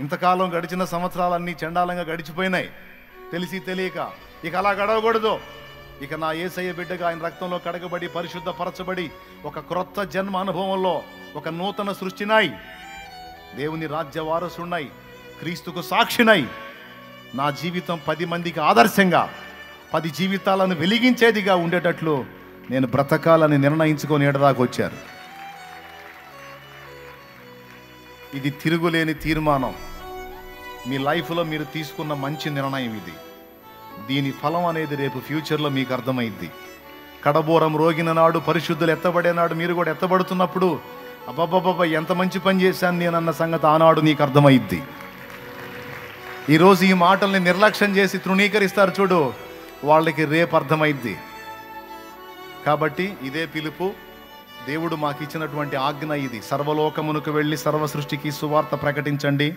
ఇంతకాలం గడిచిన సంవత్సరాలన్నీ చండాలంగా గడిచిపోయినాయి, తెలిసి తెలియక. ఇక అలా గడవకూడదు. ఇక నా యేసయ్య బిడ్డగా ఆయన రక్తంలో కడగబడి పరిశుద్ధపరచబడి ఒక క్రొత్త జన్మ అనుభవంలో ఒక నూతన సృష్టినై, దేవుని రాజ్య వారసునై, క్రీస్తుకు సాక్షినై నా జీవితం 10 మందికి ఆదర్శంగా, 10 జీవితాలను వెలిగించేదిగా ఉండేటట్లు నేను బ్రతకాలని నిర్ణయించుకొని ఎడదాకా వచ్చారు. ఇది తిరుగులేని తీర్మానం. మీ లైఫ్లో మీరు తీసుకున్న మంచి నిర్ణయం ఇది. దీని ఫలం అనేది రేపు ఫ్యూచర్లో మీకు అర్థమైద్ది. కడబోరం రోగిన నాడు, పరిశుద్ధులు ఎత్తబడే నాడు మీరు కూడా ఎత్తబడుతున్నప్పుడు అబ్బబ్బబ్బబ్బ ఎంత మంచి పని చేశాను నేనన్న సంగతి ఆనాడు నీకు అర్థమైద్ది. ఈరోజు ఈ మాటల్ని నిర్లక్ష్యం చేసి తృణీకరిస్తారు చూడు, వాళ్ళకి రేపు అర్థమైద్ది. కాబట్టి ఇదే పిలుపు, దేవుడు మాకు ఇచ్చినటువంటి ఆజ్ఞ ఇది. సర్వలోకమునకు వెళ్ళి సర్వ సృష్టికి సువార్త ప్రకటించండి.